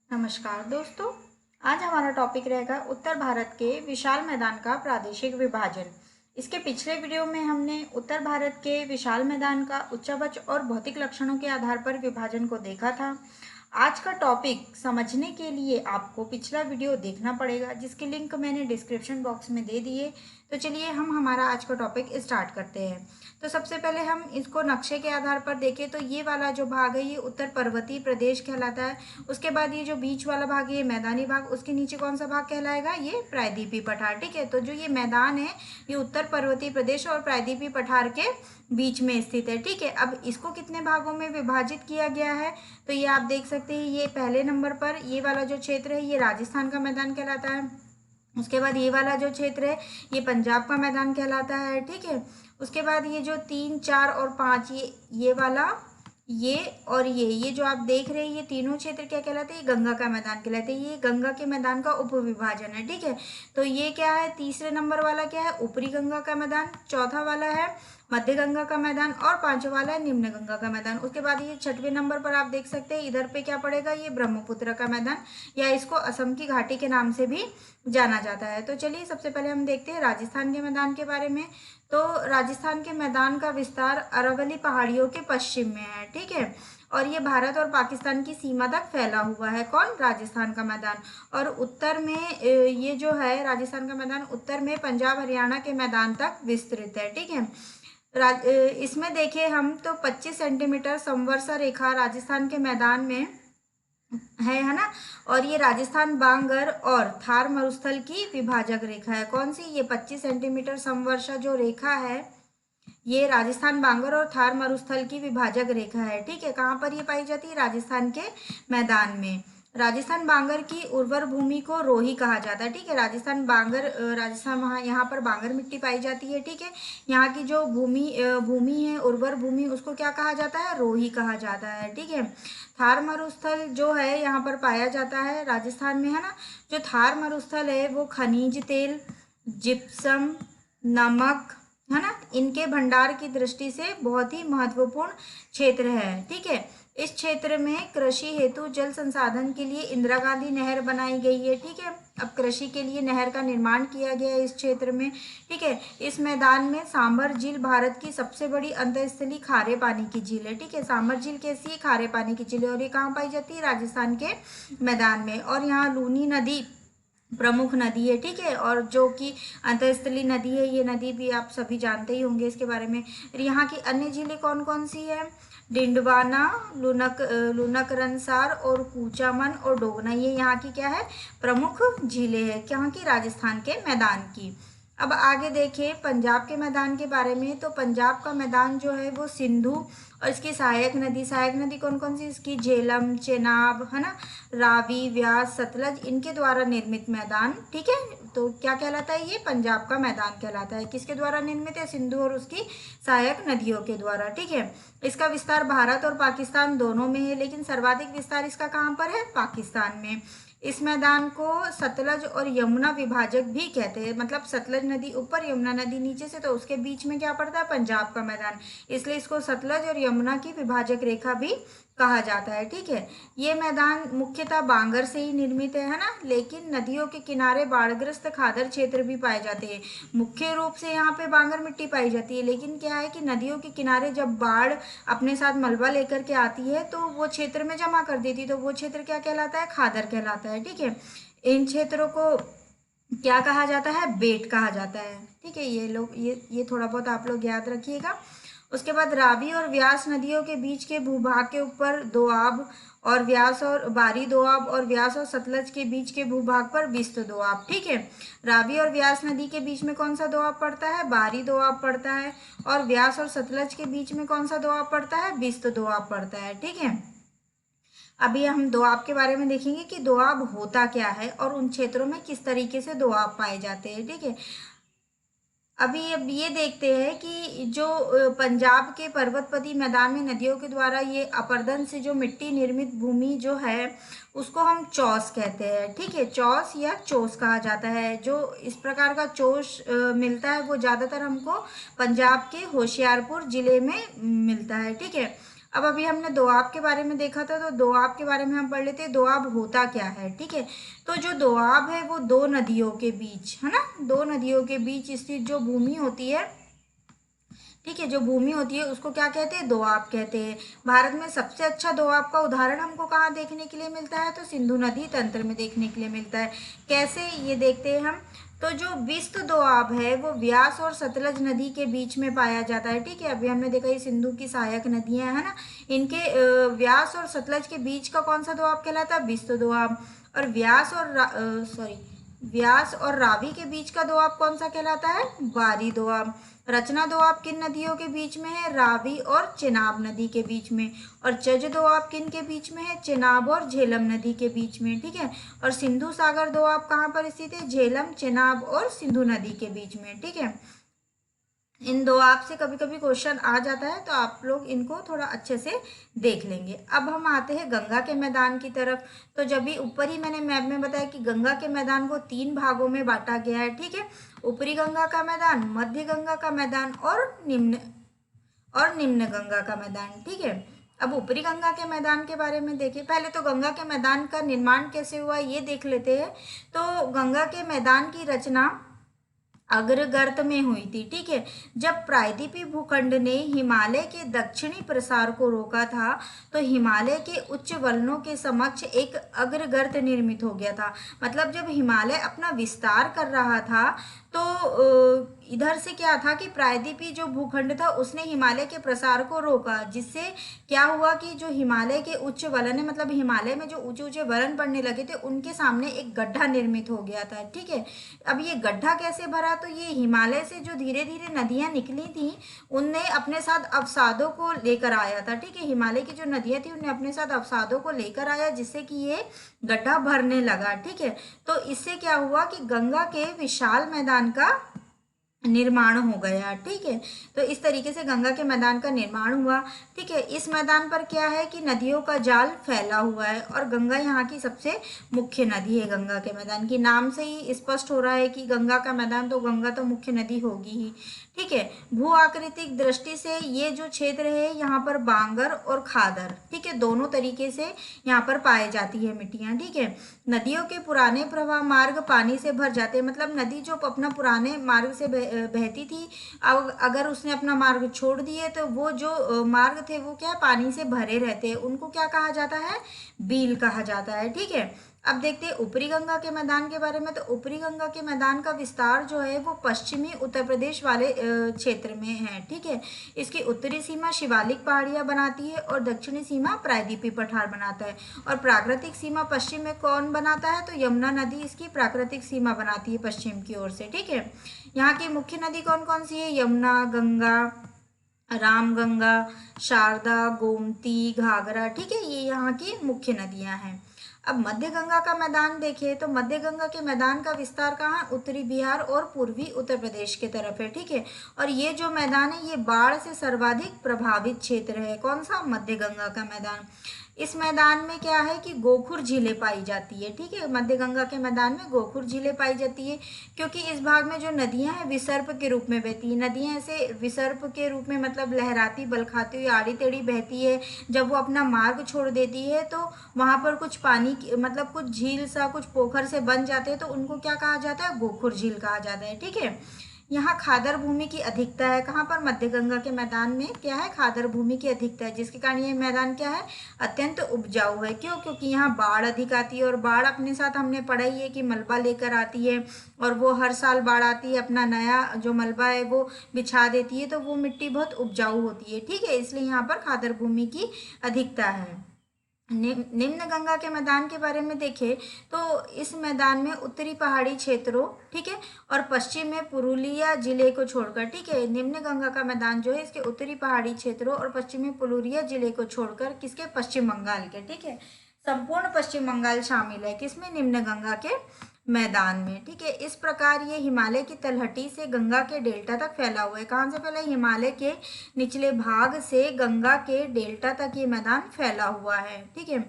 नमस्कार दोस्तों। आज हमारा टॉपिक रहेगा उत्तर भारत के विशाल मैदान का प्रादेशिक विभाजन। इसके पिछले वीडियो में हमने उत्तर भारत के विशाल मैदान का उच्चावच और भौतिक लक्षणों के आधार पर विभाजन को देखा था। आज का टॉपिक समझने के लिए आपको पिछला वीडियो देखना पड़ेगा, जिसकी लिंक मैंने डिस्क्रिप्शन बॉक्स में दे दी है। तो चलिए हम हमारा आज का टॉपिक स्टार्ट करते हैं। तो सबसे पहले हम इसको नक्शे के आधार पर देखें तो ये वाला जो भाग है ये उत्तर पर्वतीय प्रदेश कहलाता है। उसके बाद ये जो बीच वाला भाग है ये मैदानी भाग, उसके नीचे कौन सा भाग कहलाएगा, ये प्रायद्वीपीय पठार। ठीक है, तो जो ये मैदान है ये उत्तर पर्वतीय प्रदेश और प्रायद्वीपीय पठार के बीच में स्थित है। ठीक है, अब इसको कितने भागों में विभाजित किया गया है तो ये आप देख सकते हैं। ये पहले नंबर पर ये वाला जो क्षेत्र है ये राजस्थान का मैदान कहलाता है। उसके बाद ये वाला जो क्षेत्र है ये पंजाब का मैदान कहलाता है। ठीक है, उसके बाद ये जो 3, 4 और 5 ये वाला ये और ये जो आप देख रहे हैं ये तीनों क्षेत्र क्या कहलाते हैं, ये गंगा का मैदान कहलाते हैं। ये गंगा के मैदान का उपविभाजन है। ठीक है, तो ये क्या है, तीसरे नंबर वाला क्या है, ऊपरी गंगा का मैदान। चौथा वाला है मध्य गंगा का मैदान और पांचवा वाला है निम्न गंगा का मैदान। उसके बाद ये छठवें नंबर पर आप देख सकते हैं इधर पे क्या पड़ेगा, ये ब्रह्मपुत्र का मैदान, या इसको असम की घाटी के नाम से भी जाना जाता है। तो चलिए सबसे पहले हम देखते हैं राजस्थान के मैदान के बारे में। तो राजस्थान के मैदान का विस्तार अरावली पहाड़ियों के पश्चिम में है। ठीक है, और ये भारत और पाकिस्तान की सीमा तक फैला हुआ है। कौन, राजस्थान का मैदान। और उत्तर में ये जो है राजस्थान का मैदान उत्तर में पंजाब हरियाणा के मैदान तक विस्तृत है। ठीक है, इसमें देखें हम तो 25 सेंटीमीटर समवर्षा रेखा राजस्थान के मैदान में है ना। और ये राजस्थान बांगर और थार मरुस्थल की विभाजक रेखा है। कौन सी, ये 25 सेंटीमीटर समवर्षा जो रेखा है ये राजस्थान बांगर और थार मरुस्थल की विभाजक रेखा है। ठीक है, कहाँ पर ये पाई जाती है, राजस्थान के मैदान में। राजस्थान बांगर की उर्वर भूमि को रोही कहा जाता है। ठीक है, राजस्थान बांगर राजस्थान वहाँ यहाँ पर बांगर मिट्टी पाई जाती है। ठीक है, यहाँ की जो भूमि है उर्वर भूमि उसको क्या कहा जाता है, रोही कहा जाता है। ठीक है, थार मरुस्थल जो है यहाँ पर पाया जाता है राजस्थान में, है ना। जो थार मरुस्थल है वो खनिज तेल, जिप्सम, नमक, है ना, इनके भंडार की दृष्टि से बहुत ही महत्वपूर्ण क्षेत्र है। ठीक है, इस क्षेत्र में कृषि हेतु जल संसाधन के लिए इंदिरा गांधी नहर बनाई गई है। ठीक है, अब कृषि के लिए नहर का निर्माण किया गया है इस क्षेत्र में। ठीक है, इस मैदान में सांभर झील भारत की सबसे बड़ी अंतःस्थलीय खारे पानी की झील है। ठीक है, सांभर झील कैसी है, खारे पानी की झील है, और ये कहाँ पाई जाती है, राजस्थान के मैदान में। और यहाँ लूनी नदी प्रमुख नदी है। ठीक है, और जो कि अंतःस्थलीय नदी है, ये नदी भी आप सभी जानते ही होंगे इसके बारे में। यहाँ की अन्य झीलें कौन कौन सी है, डिंडवाना, लुनकरनसार और कूचामन और डोगना, ये यहाँ की क्या है, प्रमुख झीलें हैं यहाँ की, राजस्थान के मैदान की। अब आगे देखिए पंजाब के मैदान के बारे में। तो पंजाब का मैदान जो है वो सिंधु और इसकी सहायक नदी कौन कौन सी, इसकी झेलम, चेनाब, है ना, रावी, व्यास, सतलज, इनके द्वारा निर्मित मैदान। ठीक है, तो क्या कहलाता है, ये पंजाब का मैदान कहलाता है। किसके द्वारा निर्मित है, सिंधु और उसकी सहायक नदियों के द्वारा। ठीक है, इसका विस्तार भारत और पाकिस्तान दोनों में है, लेकिन सर्वाधिक विस्तार इसका कहाँ पर है, पाकिस्तान में। इस मैदान को सतलज और यमुना विभाजक भी कहते हैं, मतलब सतलज नदी ऊपर यमुना नदी नीचे से, तो उसके बीच में क्या पड़ता है, पंजाब का मैदान, इसलिए इसको सतलज और यमुना की विभाजक रेखा भी कहा जाता है। ठीक है, ये मैदान मुख्यतः बांगर से ही निर्मित है ना, लेकिन नदियों के किनारे बाढ़ग्रस्त खादर क्षेत्र भी पाए जाते हैं। मुख्य रूप से यहाँ पे बांगर मिट्टी पाई जाती है, लेकिन क्या है कि नदियों के किनारे जब बाढ़ अपने साथ मलबा लेकर के आती है तो वो क्षेत्र में जमा कर देती है, तो वो क्षेत्र क्या कहलाता है, खादर कहलाता है। ठीक है, इन क्षेत्रों को क्या कहा जाता है, बेट कहा जाता है। ठीक है, ये थोड़ा बहुत आप लोग याद रखिएगा। उसके बाद रावी और व्यास नदियों के बीच के भूभाग के ऊपर दोआब और व्यास, और बारी दोआब और व्यास और सतलज के बीच के भूभाग पर बिस्त दोआब। ठीक है, रावी और व्यास नदी के बीच में कौन सा दोआब पड़ता है, बारी दोआब पड़ता है, और व्यास और सतलज के बीच में कौन सा दोआब पड़ता है, बिस्त दोआब पड़ता है। ठीक है, अभी हम दोआब के बारे में देखेंगे कि दोआब होता क्या है और उन क्षेत्रों में किस तरीके से दोआब पाए जाते हैं। ठीक है, अब ये देखते हैं कि जो पंजाब के पर्वतपति मैदान में नदियों के द्वारा ये अपर्दन से जो मिट्टी निर्मित भूमि जो है उसको हम चौस कहते हैं। ठीक है, चौस या चोस कहा जाता है। जो इस प्रकार का चोस मिलता है वो ज़्यादातर हमको पंजाब के होशियारपुर जिले में मिलता है। ठीक है, अब अभी हमने दोआब के बारे में देखा था, तो दोआब के बारे में हम पढ़ लेते हैं। दोआब होता क्या है, ठीक है। तो जो दोआब है वो दो नदियों के बीच, है ना, दो नदियों के बीच स्थित जो भूमि होती है, ठीक है, जो भूमि होती है उसको क्या कहते हैं, दोआब कहते हैं। भारत में सबसे अच्छा दोआब का उदाहरण हमको कहाँ देखने के लिए मिलता है, तो सिंधु नदी तंत्र में देखने के लिए मिलता है। कैसे, ये देखते हैं हम। तो जो विस्त दोआब है वो व्यास और सतलज नदी के बीच में पाया जाता है, ठीक है। अभी हमने देखा ये सिंधु की सहायक नदियां है ना, इनके व्यास और सतलज के बीच का कौन सा दोआब कहलाता है, विस्त दोआब। और व्यास और रावी के बीच का दोआब कौन सा कहलाता है, बारी दोआब। रचना दोआब किन नदियों के बीच में है, रावी और चेनाब नदी के बीच में। और जज दोआब किन के बीच में है, चेनाब और झेलम नदी के बीच में, ठीक है। और सिंधु सागर दोआब कहाँ पर स्थित है, झेलम, चेनाब और सिंधु नदी के बीच में, ठीक है। इन दोआब से कभी कभी क्वेश्चन आ जाता है, तो आप लोग इनको थोड़ा अच्छे से देख लेंगे। अब हम आते हैं गंगा के मैदान की तरफ। तो जब भी ऊपर ही मैंने मैप में बताया कि गंगा के मैदान को 3 भागों में बांटा गया है, ठीक है। ऊपरी गंगा का मैदान, मध्य गंगा का मैदान और निम्न गंगा का मैदान, ठीक है। अब ऊपरी गंगा के मैदान के बारे में देखिए। पहले तो गंगा के मैदान का निर्माण कैसे हुआ ये देख लेते हैं। तो गंगा के मैदान की रचना अग्रगर्त में हुई थी, ठीक है। जब प्रायद्वीपीय भूखंड ने हिमालय के दक्षिणी प्रसार को रोका था, तो हिमालय के उच्च वलनों के समक्ष एक अग्रगर्त निर्मित हो गया था। मतलब जब हिमालय अपना विस्तार कर रहा था, तो इधर से क्या था कि प्रायद्वीपीय जो भूखंड था उसने हिमालय के प्रसार को रोका, जिससे क्या हुआ कि जो हिमालय के उच्च वलन है, मतलब हिमालय में जो ऊंचे ऊंचे वलन पड़ने लगे थे, उनके सामने एक गड्ढा निर्मित हो गया था, ठीक है। अब ये गड्ढा कैसे भरा, तो ये हिमालय से जो धीरे धीरे नदियां निकली थी, उनने अपने साथ अवसादों को लेकर आया था, ठीक है। हिमालय की जो नदियां थी उन्हें अपने साथ अवसादों को लेकर आया, जिससे कि ये गड्ढा भरने लगा, ठीक है। तो इससे क्या हुआ कि गंगा के विशाल मैदान का निर्माण हो गया, ठीक है। तो इस तरीके से गंगा के मैदान का निर्माण हुआ, ठीक है। इस मैदान पर क्या है कि नदियों का जाल फैला हुआ है, और गंगा यहाँ की सबसे मुख्य नदी है। गंगा के मैदान की नाम से ही स्पष्ट हो रहा है कि गंगा का मैदान, तो गंगा तो मुख्य नदी होगी ही, ठीक है। भू आकृतिक दृष्टि से ये जो क्षेत्र है यहाँ पर बांगर और खादर, ठीक है, दोनों तरीके से यहाँ पर पाई जाती है मिट्टियाँ, ठीक है। नदियों के पुराने प्रवाह मार्ग पानी से भर जाते हैं, मतलब नदी जो अपना पुराने मार्ग से बहती थी, अब अगर उसने अपना मार्ग छोड़ दिए तो वो जो मार्ग थे वो क्या पानी से भरे रहते हैं, उनको क्या कहा जाता है, बील कहा जाता है, ठीक है। अब देखते हैं ऊपरी गंगा के मैदान के बारे में। तो ऊपरी गंगा के मैदान का विस्तार जो है वो पश्चिमी उत्तर प्रदेश वाले क्षेत्र में है, ठीक है। इसकी उत्तरी सीमा शिवालिक पहाड़ियां बनाती है और दक्षिणी सीमा प्रायद्वीपीय पठार बनाता है। और प्राकृतिक सीमा पश्चिम में कौन बनाता है, तो यमुना नदी इसकी प्राकृतिक सीमा बनाती है पश्चिम की ओर से, ठीक है। यहाँ की मुख्य नदी कौन कौन सी है, यमुना, गंगा, रामगंगा, शारदा, गोमती, घाघरा, ठीक है, ये यहाँ की मुख्य नदियाँ हैं। अब मध्य गंगा का मैदान देखिए। तो मध्य गंगा के मैदान का विस्तार कहाँ है, उत्तरी बिहार और पूर्वी उत्तर प्रदेश के तरफ है, ठीक है। और ये जो मैदान है ये बाढ़ से सर्वाधिक प्रभावित क्षेत्र है। कौन सा, मध्य गंगा का मैदान। इस मैदान में क्या है कि गोखुर झीलें पाई जाती है, ठीक है। मध्य गंगा के मैदान में गोखुर झीलें पाई जाती है, क्योंकि इस भाग में जो नदियां हैं विसर्प के रूप में बहती है। नदियां ऐसे विसर्प के रूप में, मतलब लहराती बल खाती हुई आड़ी टेढ़ी बहती है। जब वो अपना मार्ग छोड़ देती है तो वहाँ पर कुछ पानी मतलब कुछ झील सा, कुछ पोखर से बन जाते हैं, तो उनको क्या कहा जाता है, गोखुर झील कहा जाता है, ठीक है। यहाँ खादर भूमि की अधिकता है। कहाँ पर, मध्य गंगा के मैदान में क्या है, खादर भूमि की अधिकता है, जिसके कारण ये मैदान क्या है, अत्यंत उपजाऊ है। क्यों, क्योंकि यहाँ बाढ़ अधिक आती है, और बाढ़ अपने साथ हमने पढ़ा ही है कि मलबा लेकर आती है, और वो हर साल बाढ़ आती है, अपना नया जो मलबा है वो बिछा देती है, तो वो मिट्टी बहुत उपजाऊ होती है, ठीक है। इसलिए यहाँ पर खादर भूमि की अधिकता है। निम्न गंगा के मैदान के बारे में देखें तो इस मैदान में उत्तरी पहाड़ी क्षेत्रों, ठीक है, और पश्चिम में पुरुलिया जिले को छोड़कर, ठीक है, निम्न गंगा का मैदान जो है इसके उत्तरी पहाड़ी क्षेत्रों और पश्चिमी पुरुलिया जिले को छोड़कर किसके, पश्चिम बंगाल के, ठीक है। संपूर्ण पश्चिम बंगाल शामिल है किसमें, निम्न गंगा के मैदान में, ठीक है। इस प्रकार ये हिमालय की तलहटी से गंगा के डेल्टा तक फैला हुआ है। कहाँ से फैला है, हिमालय के निचले भाग से गंगा के डेल्टा तक ये मैदान फैला हुआ है, ठीक है।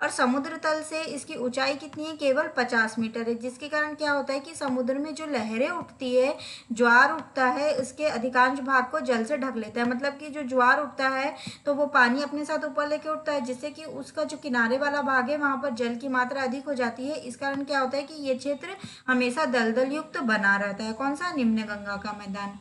और समुद्र तल से इसकी ऊंचाई कितनी है, केवल 50 मीटर है, जिसके कारण क्या होता है कि समुद्र में जो लहरें उठती है, ज्वार उठता है, उसके अधिकांश भाग को जल से ढक लेता है। मतलब कि जो ज्वार उठता है तो वो पानी अपने साथ ऊपर लेके उठता है, जिससे कि उसका जो किनारे वाला भाग है वहाँ पर जल की मात्रा अधिक हो जाती है। इस कारण क्या होता है कि ये क्षेत्र हमेशा दलदल युक्त बना रहता है। कौन सा, निम्न गंगा का मैदान।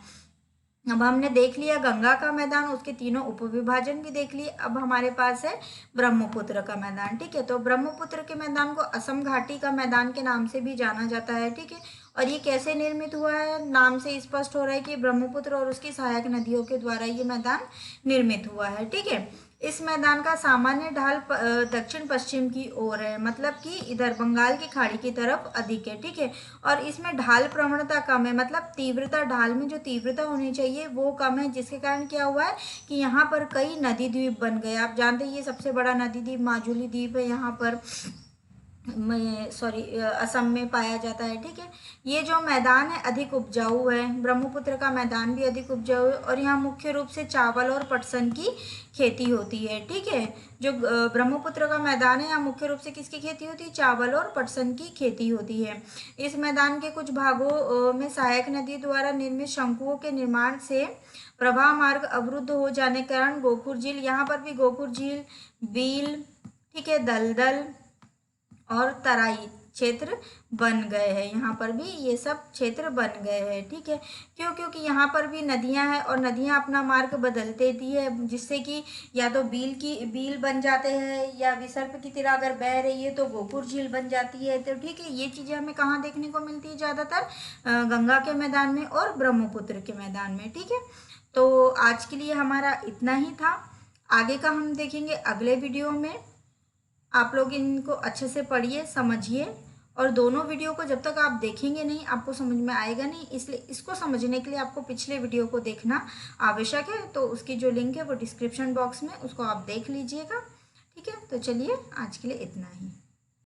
अब हमने देख लिया गंगा का मैदान, उसके तीनों उपविभाजन भी देख लिए। अब हमारे पास है ब्रह्मपुत्र का मैदान। ठीक है, तो ब्रह्मपुत्र के मैदान को असम घाटी का मैदान के नाम से भी जाना जाता है। ठीक है, और ये कैसे निर्मित हुआ है, नाम से स्पष्ट हो रहा है कि ब्रह्मपुत्र और उसकी सहायक नदियों के द्वारा ये मैदान निर्मित हुआ है। ठीक है, इस मैदान का सामान्य ढाल दक्षिण पश्चिम की ओर है, मतलब कि इधर बंगाल की खाड़ी की तरफ अधिक है। ठीक है, और इसमें ढाल प्रवणता कम है, मतलब तीव्रता, ढाल में जो तीव्रता होनी चाहिए वो कम है, जिसके कारण क्या हुआ है कि यहाँ पर कई नदी द्वीप बन गए। आप जानते हैं ये सबसे बड़ा नदी द्वीप माजुली द्वीप है, यहाँ पर असम में पाया जाता है। ठीक है, ये जो मैदान है अधिक उपजाऊ है, ब्रह्मपुत्र का मैदान भी अधिक उपजाऊ है, और यहाँ मुख्य रूप से चावल और पटसन की खेती होती है। ठीक है, जो ब्रह्मपुत्र का मैदान है यहाँ मुख्य रूप से किसकी खेती होती है, चावल और पटसन की खेती होती है। इस मैदान के कुछ भागों में सहायक नदी द्वारा निर्मित शंकुओं के निर्माण से प्रवाह मार्ग अवरुद्ध हो जाने के कारण गोखुर झील, यहाँ पर भी गोखुर झील, बील, ठीक है, दलदल और तराई क्षेत्र बन गए हैं। यहाँ पर भी ये सब क्षेत्र बन गए हैं। ठीक है, क्यों, क्योंकि यहाँ पर भी नदियाँ हैं और नदियाँ अपना मार्ग बदल देती है, जिससे कि या तो बील बन जाते हैं, या विसर्प की तरह अगर बह रही है तो गोपुर झील बन जाती है। तो ठीक है, ये चीज़ें हमें कहाँ देखने को मिलती है, ज़्यादातर गंगा के मैदान में और ब्रह्मपुत्र के मैदान में। ठीक है, तो आज के लिए हमारा इतना ही था। आगे का हम देखेंगे अगले वीडियो में। आप लोग इनको अच्छे से पढ़िए, समझिए, और दोनों वीडियो को जब तक आप देखेंगे नहीं आपको समझ में आएगा नहीं, इसलिए इसको समझने के लिए आपको पिछले वीडियो को देखना आवश्यक है। तो उसकी जो लिंक है वो डिस्क्रिप्शन बॉक्स में, उसको आप देख लीजिएगा। ठीक है, तो चलिए आज के लिए इतना ही।